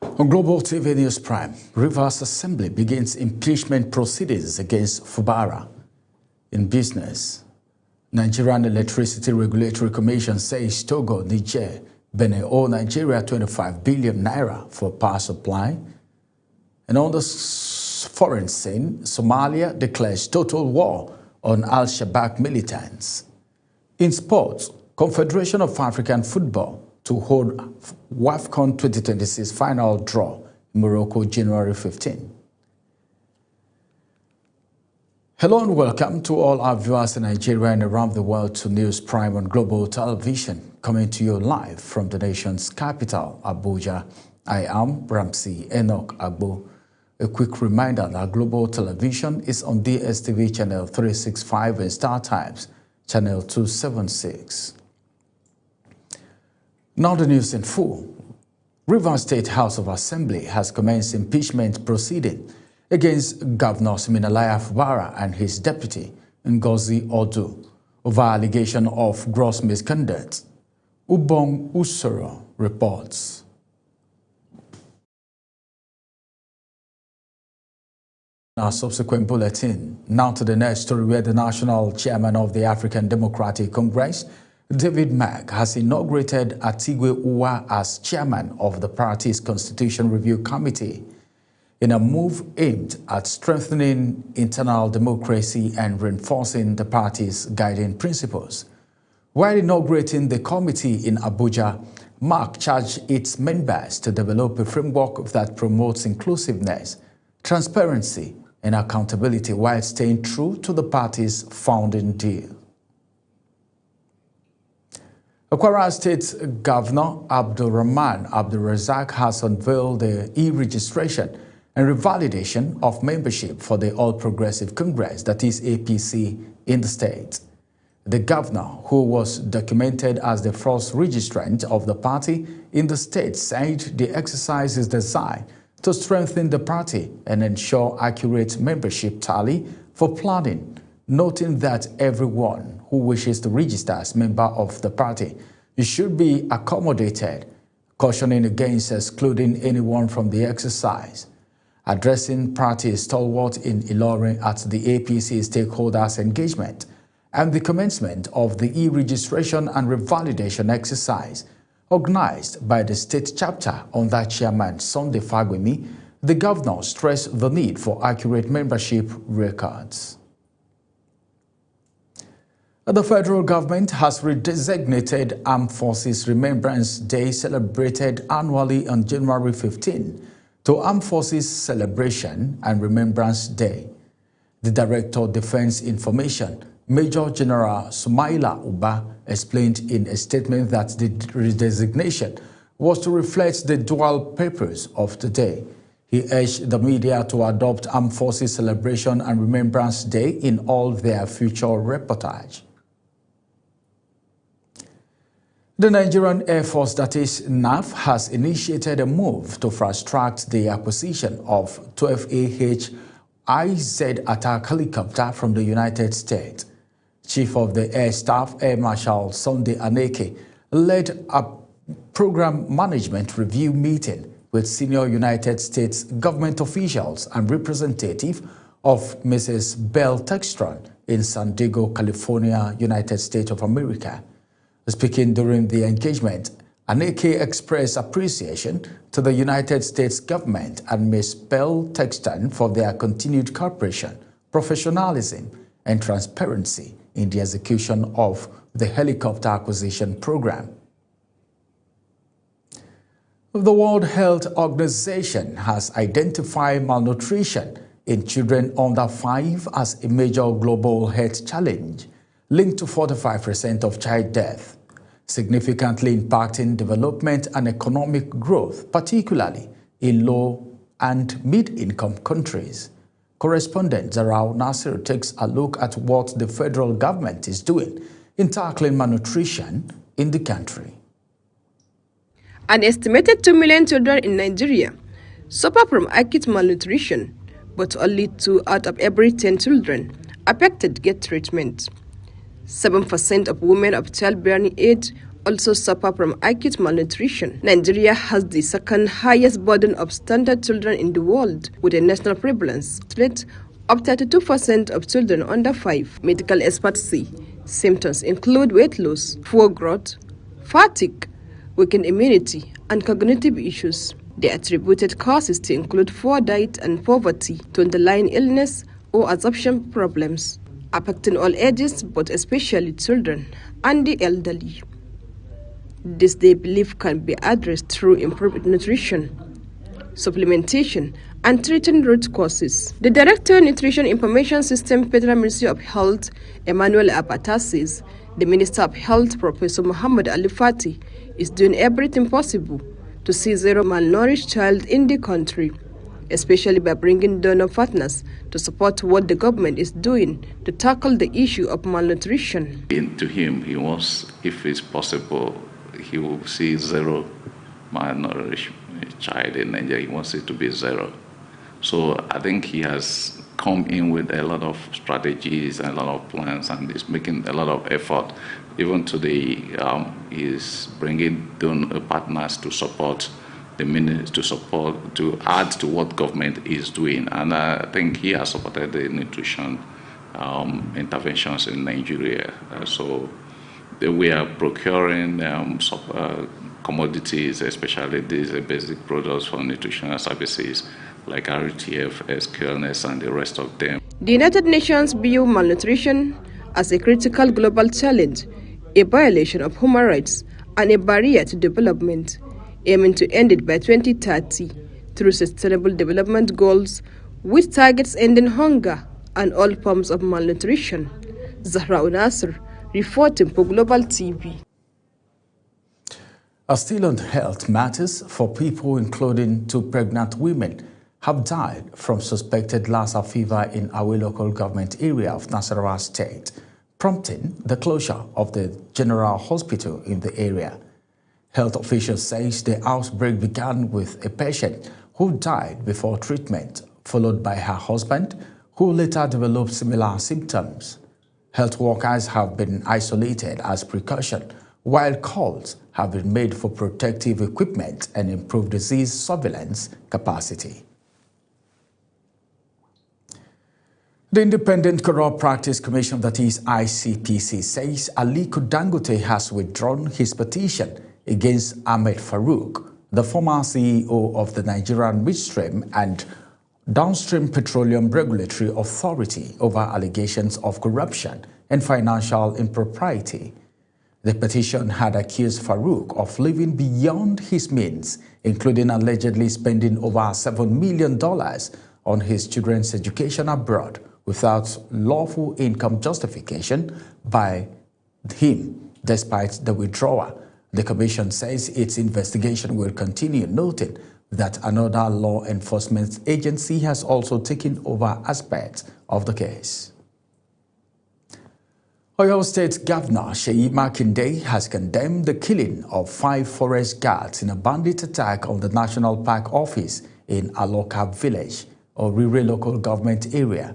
On Global TV News Prime, Rivers Assembly begins impeachment proceedings against Fubara. In business, Nigerian Electricity Regulatory Commission says Togo, Niger, Benin owe Nigeria 25 billion naira for power supply. And on the foreign scene, Somalia declares total war on Al-Shabaab militants. In sports, Confederation of African Football to hold WAFCON 2026 final draw in Morocco, January 15. Hello and welcome to all our viewers in Nigeria and around the world to News Prime on Global Television, coming to you live from the nation's capital, Abuja. I am Ramsey Enoch Agbo. A quick reminder that Global Television is on DSTV channel 365 and Star Times channel 276. Now the news in full. Rivers State House of Assembly has commenced impeachment proceeding against Governor Siminalaya Fubara and his deputy, Ngozi Odu, over allegation of gross misconduct. Ubong Usoro reports. Our subsequent bulletin. Now to the next story, where the national chairman of the African Democratic Congress, David Mark, has inaugurated Atigwe Uwa as chairman of the party's Constitution Review Committee in a move aimed at strengthening internal democracy and reinforcing the party's guiding principles. While inaugurating the committee in Abuja, Mark charged its members to develop a framework that promotes inclusiveness, transparency, and accountability while staying true to the party's founding deal. Kwara State Governor Abdulrahman Abdulrazak has unveiled the e-registration and revalidation of membership for the All Progressive Congress, that is APC, in the state. The governor, who was documented as the first registrant of the party in the state, said the exercise is designed to strengthen the party and ensure accurate membership tally for planning, noting that everyone who wishes to register as member of the party should be accommodated, cautioning against excluding anyone from the exercise. Addressing party stalwart in Ilorin at the APC stakeholders engagement and the commencement of the e-registration and revalidation exercise organized by the state chapter under Chairman Sunday Fagbemi, the governor stressed the need for accurate membership records. The federal government has redesignated Armed Forces Remembrance Day, celebrated annually on January 15, to Armed Forces Celebration and Remembrance Day. The Director of Defense Information, Major General Sumaila Uba, explained in a statement that the redesignation was to reflect the dual purpose of the day. He urged the media to adopt Armed Forces Celebration and Remembrance Day in all their future reportage. The Nigerian Air Force, that is NAF, has initiated a move to fast-track the acquisition of 12AH IZ attack helicopter from the United States. Chief of the Air Staff, Air Marshal Sunday Aneke, led a program management review meeting with senior United States government officials and representative of Mrs. Bell Textron in San Diego, California, United States of America. Speaking during the engagement, Aneke expressed appreciation to the United States government and Ms. Bell Textron for their continued cooperation, professionalism, and transparency in the execution of the helicopter acquisition program. The World Health Organization has identified malnutrition in children under 5 as a major global health challenge, linked to 45% of child death, significantly impacting development and economic growth, particularly in low and mid-income countries. Correspondent Zarau Nasir takes a look at what the federal government is doing in tackling malnutrition in the country. An estimated 2 million children in Nigeria suffer from acute malnutrition, but only 2 out of every 10 children affected get treatment. 7% of women of childbearing age also suffer from acute malnutrition. Nigeria has the second highest burden of stunted children in the world, with a national prevalence rate of 32% of children under 5. Medical experts say symptoms include weight loss, poor growth, fatigue, weakened immunity, and cognitive issues. The attributed causes to include poor diet and poverty to underlying illness or absorption problems, affecting all ages but especially children and the elderly. This they believe can be addressed through improved nutrition, supplementation, and treating root causes. The Director Nutrition Information System, Federal Ministry of Health, Emmanuel Apata, says the Minister of Health, Professor Muhammad Ali Fati, is doing everything possible to see zero malnourished child in the country, especially by bringing donor partners to support what the government is doing to tackle the issue of malnutrition. To him, he wants, if it's possible, he will see zero malnourished child in Nigeria. He wants it to be zero. So I think he has come in with a lot of strategies and a lot of plans, and is making a lot of effort. Even today, he's bringing donor partners to support the ministry, to add to what government is doing. And I think he has supported the nutrition interventions in Nigeria. So we are procuring commodities, especially these basic products for nutritional services like RTF, SQLNS, and the rest of them. The United Nations view malnutrition as a critical global challenge, a violation of human rights, and a barrier to development, aiming to end it by 2030 through Sustainable Development Goals, which targets ending hunger and all forms of malnutrition. Zahra Nasser, reporting for Global TV. Still on health matters, for people, including 2 pregnant women, have died from suspected Lassa fever in Awe local government area of Nasarawa State, prompting the closure of the general hospital in the area. Health officials say the outbreak began with a patient who died before treatment, followed by her husband, who later developed similar symptoms. Health workers have been isolated as precaution, while calls have been made for protective equipment and improved disease surveillance capacity. The Independent Corrupt Practice Commission, that is ICPC, says Aliko Dangote has withdrawn his petition against Ahmed Farouk, the former CEO of the Nigerian Midstream and Downstream Petroleum Regulatory Authority, over allegations of corruption and financial impropriety. The petition had accused Farouk of living beyond his means, including allegedly spending over $7 million on his children's education abroad without lawful income justification by him, despite the withdrawal. The commission says its investigation will continue, noting that another law enforcement agency has also taken over aspects of the case. Oyo State Governor Seyi Makinde has condemned the killing of 5 forest guards in a bandit attack on the National Park office in Aloka Village, Orire local government area,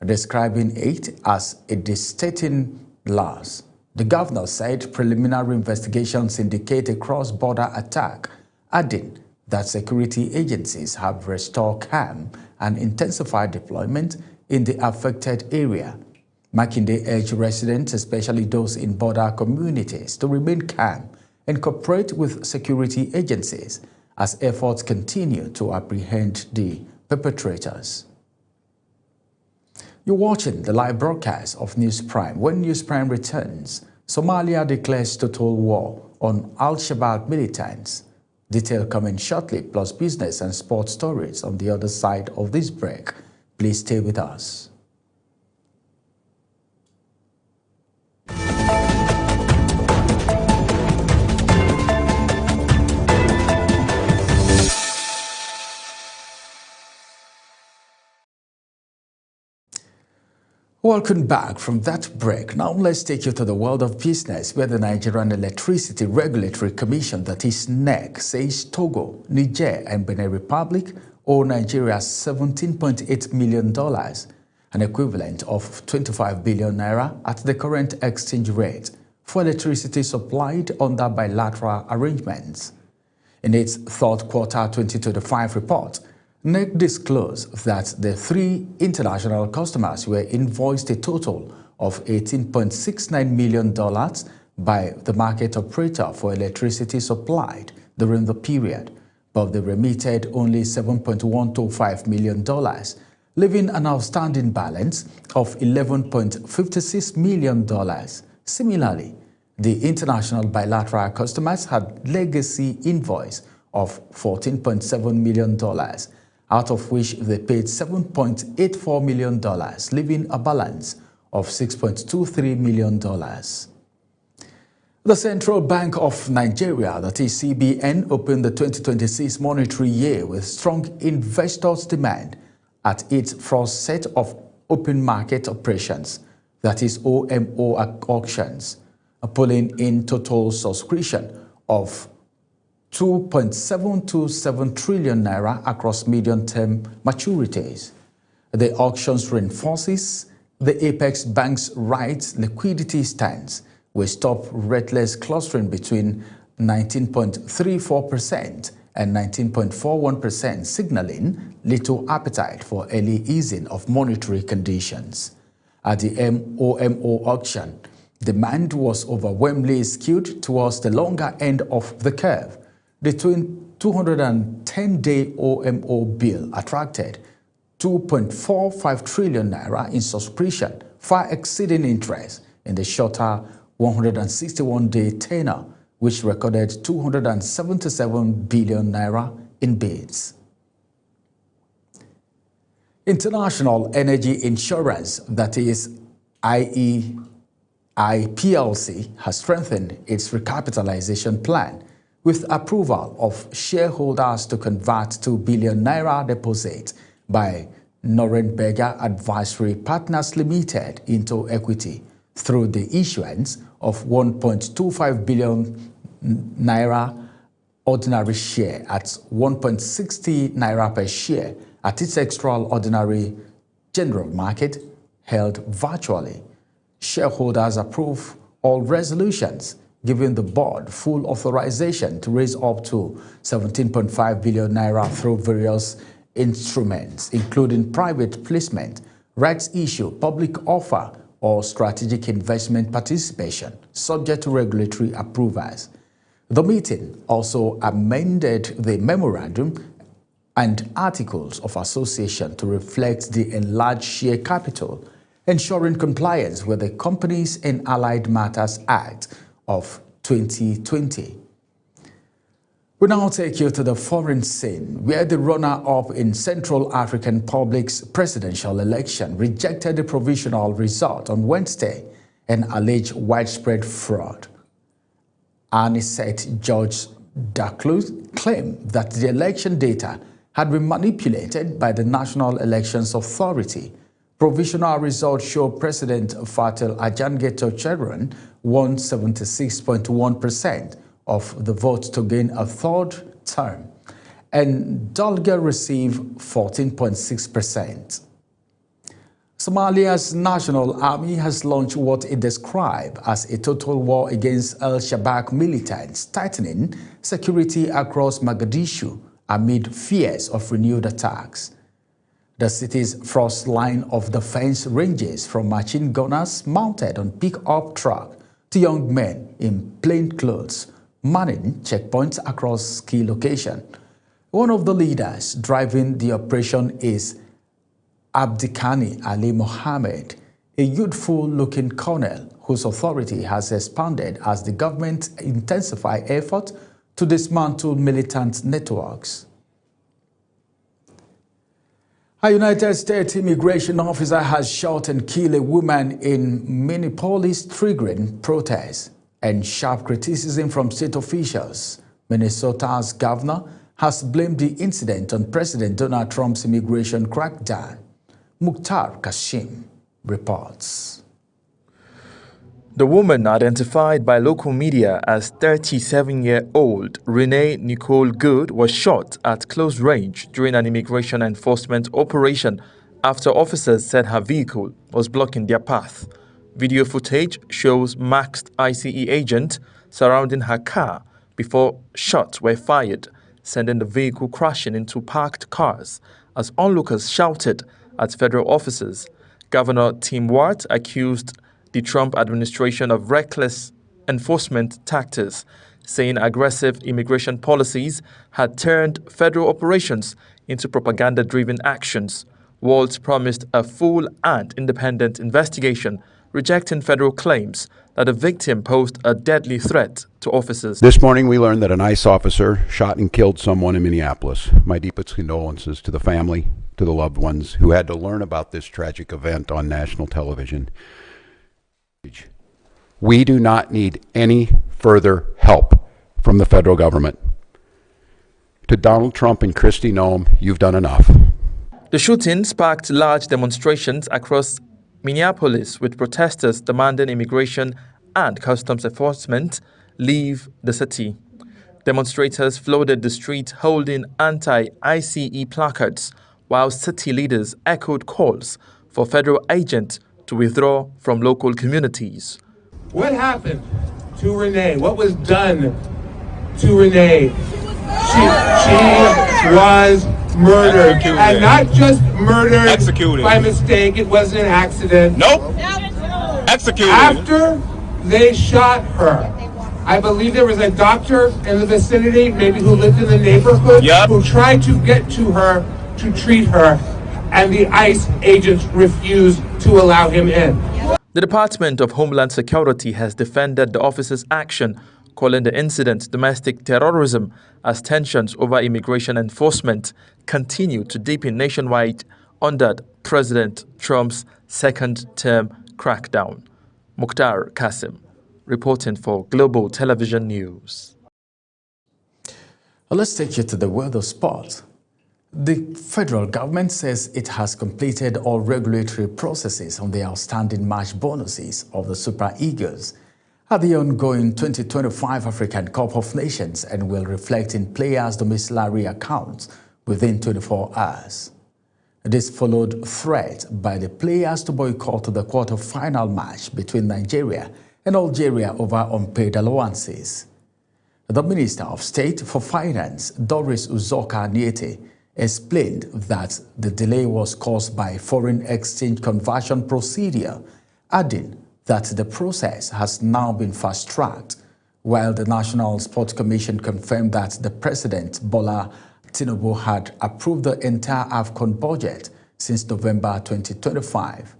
describing it as a devastating loss. The governor said preliminary investigations indicate a cross-border attack, adding that security agencies have restored calm and intensified deployment in the affected area. Makinde urged residents, especially those in border communities, to remain calm and cooperate with security agencies as efforts continue to apprehend the perpetrators. You're watching the live broadcast of News Prime. When News Prime returns, Somalia declares total war on Al-Shabaab militants. Detail coming shortly, plus business and sports stories on the other side of this break. Please stay with us. Welcome back from that break. Now let's take you to the world of business, where the Nigerian Electricity Regulatory Commission, that is NEC, says Togo, Niger, and Benin Republic owe Nigeria $17.8 million, an equivalent of 25 billion naira at the current exchange rate, for electricity supplied under bilateral arrangements. In its third quarter 2025 report, NEC disclosed that the three international customers were invoiced a total of $18.69 million by the market operator for electricity supplied during the period, but they remitted only $7.125 million, leaving an outstanding balance of $11.56 million. Similarly, the international bilateral customers had legacy invoice of $14.7 million, out of which they paid $7.84 million, leaving a balance of $6.23 million. The Central Bank of Nigeria, that is CBN, opened the 2026 monetary year with strong investors' demand at its first set of open market operations, that is OMO auctions, pulling in total subscription of 2.727 trillion naira across medium-term maturities. The auctions reinforces the Apex Bank's right liquidity stance, will stop reckless clustering between 19.34% and 19.41%, signaling little appetite for early easing of monetary conditions. At the OMO auction, demand was overwhelmingly skewed towards the longer end of the curve. The 210-day OMO bill attracted 2.45 trillion naira in subscription, far exceeding interest in the shorter 161-day tenor, which recorded 277 billion naira in bids. International Energy Insurance, that is IEI PLC, has strengthened its recapitalization plan with approval of shareholders to convert 2 billion naira deposit by Norenberger Advisory Partners Limited into equity through the issuance of 1.25 billion naira ordinary share at 1.60 naira per share at its extraordinary general market held virtually. Shareholders approve all resolutions, giving the board full authorization to raise up to 17.5 billion naira through various instruments, including private placement, rights issue, public offer, or strategic investment participation, subject to regulatory approvals. The meeting also amended the memorandum and articles of association to reflect the enlarged share capital, ensuring compliance with the Companies and Allied Matters Act of 2020. We now take you to the foreign scene, where the runner-up in Central African Republic's presidential election rejected the provisional result on Wednesday and alleged widespread fraud. Anicet George Daclus claimed that the election data had been manipulated by the National Elections Authority. Provisional results show President Fatou Adjangeto Chedron won 76.1% of the votes to gain a third term, and Dolga received 14.6%. Somalia's National Army has launched what it described as a total war against Al-Shabaab militants, tightening security across Mogadishu amid fears of renewed attacks. The city's first line of defense ranges from machine gunners mounted on pick-up truck to young men in plain clothes manning checkpoints across key locations. One of the leaders driving the operation is Abdikani Ali Mohammed, a youthful-looking colonel whose authority has expanded as the government intensifies efforts to dismantle militant networks. A United States immigration officer has shot and killed a woman in Minneapolis, triggering protests and sharp criticism from state officials. Minnesota's governor has blamed the incident on President Donald Trump's immigration crackdown. Mukhtar Kashim reports. The woman, identified by local media as 37-year-old Renee Nicole Good, was shot at close range during an immigration enforcement operation after officers said her vehicle was blocking their path. Video footage shows masked ICE agents surrounding her car before shots were fired, sending the vehicle crashing into parked cars as onlookers shouted at federal officers. Governor Tim Walz accused the Trump administration of reckless enforcement tactics, saying aggressive immigration policies had turned federal operations into propaganda-driven actions. Walz promised a full and independent investigation, rejecting federal claims that the victim posed a deadly threat to officers. This morning we learned that an ICE officer shot and killed someone in Minneapolis. My deepest condolences to the family, to the loved ones who had to learn about this tragic event on national television. We do not need any further help from the federal government. To Donald Trump and Kristi Noem, you've done enough. The shooting sparked large demonstrations across Minneapolis, with protesters demanding immigration and customs enforcement leave the city. Demonstrators flooded the street holding anti-ICE placards, while city leaders echoed calls for federal agents to withdraw from local communities. What happened to Renee? What was done to Renee? She was murdered. Executed. And not just murdered executed by mistake. It wasn't an accident. Nope. Executed. After they shot her, I believe there was a doctor in the vicinity, maybe who lived in the neighborhood, who tried to get to her to treat her, and the ICE agents refused to allow him in. The Department of Homeland Security has defended the officer's action, calling the incident domestic terrorism as tensions over immigration enforcement continue to deepen nationwide under President Trump's second-term crackdown. Mukhtar Qasim, reporting for Global Television News. Well, let's take you to the world of sport. The federal government says it has completed all regulatory processes on the outstanding match bonuses of the Super Eagles at the ongoing 2025 African Cup of Nations and will reflect in players' domiciliary accounts within 24 hours. This followed threat by the players to boycott the quarter-final match between Nigeria and Algeria over unpaid allowances. The Minister of State for Finance, Doris Uzoka Niete, explained that the delay was caused by foreign exchange conversion procedure, adding that the process has now been fast-tracked, while the National Sports Commission confirmed that the President, Bola Tinubu, had approved the entire AFCON budget since November 2025.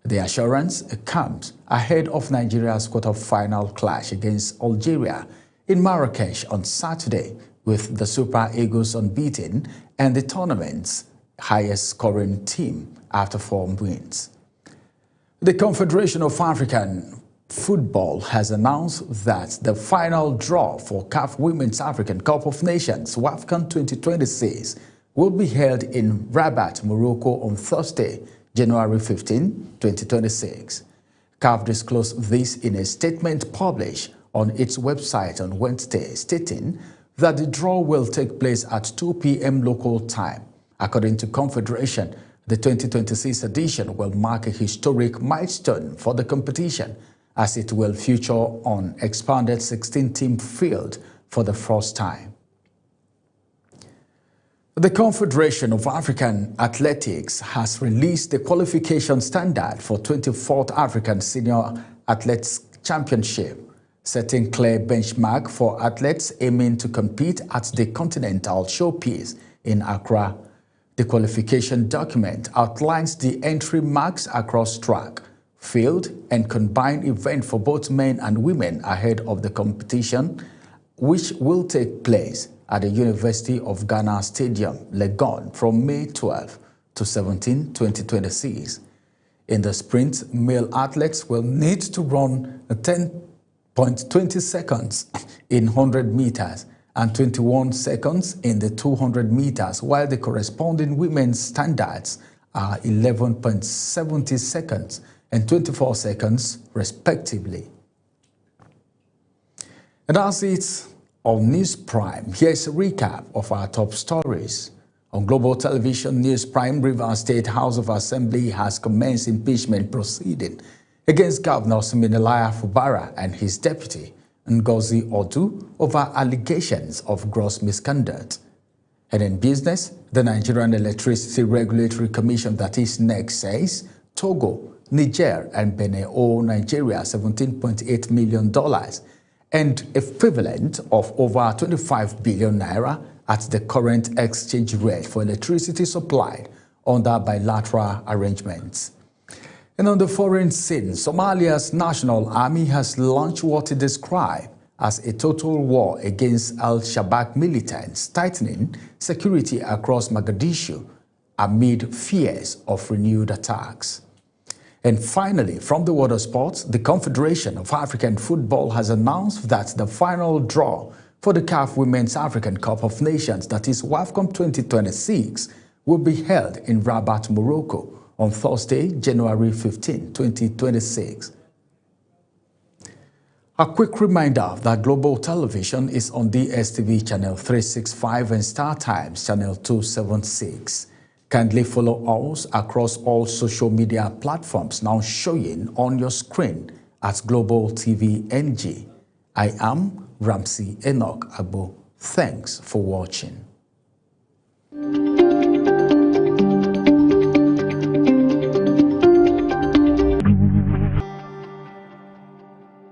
The assurance comes ahead of Nigeria's quarter-final clash against Algeria in Marrakesh on Saturday, with the Super Eagles unbeaten and the tournament's highest-scoring team after 4 wins. The Confederation of African Football has announced that the final draw for CAF Women's African Cup of Nations WAFCON 2026 will be held in Rabat, Morocco on Thursday, January 15, 2026. CAF disclosed this in a statement published on its website on Wednesday, stating that the draw will take place at 2 p.m. local time. According to Confederation, the 2026 edition will mark a historic milestone for the competition, as it will feature on expanded 16-team field for the first time. The Confederation of African Athletics has released the qualification standard for 24th African Senior Athletes Championship, setting clear benchmark for athletes aiming to compete at the Continental Showpiece in Accra. The qualification document outlines the entry marks across track, field, and combined event for both men and women ahead of the competition, which will take place at the University of Ghana Stadium, Legon, from May 12 to 17, 2026. In the sprint, male athletes will need to run 10.20 seconds in 100 meters and 21 seconds in the 200 meters, while the corresponding women's standards are 11.70 seconds and 24 seconds, respectively. And that's it on News Prime. Here's a recap of our top stories. On Global Television News Prime, Rivers State House of Assembly has commenced impeachment proceeding against Governor Siminalaya Fubara and his deputy, Ngozi Odu, over allegations of gross misconduct. And in business, the Nigerian Electricity Regulatory Commission, that is NEC, says Togo, Niger, and Benin owe Nigeria $17.8 million and equivalent of over 25 billion naira at the current exchange rate for electricity supplied under bilateral arrangements. And on the foreign scene, Somalia's National Army has launched what it described as a total war against Al-Shabaab militants, tightening security across Mogadishu amid fears of renewed attacks. And finally, from the world of sports, the Confederation of African Football has announced that the final draw for the CAF Women's African Cup of Nations, that is WAFCON 2026, will be held in Rabat, Morocco on Thursday, January 15, 2026. A quick reminder that Global Television is on DSTV channel 365 and Star Times channel 276. Kindly follow us across all social media platforms now showing on your screen at Global TV NG. I am Ramsey Enoch Abo. Thanks for watching.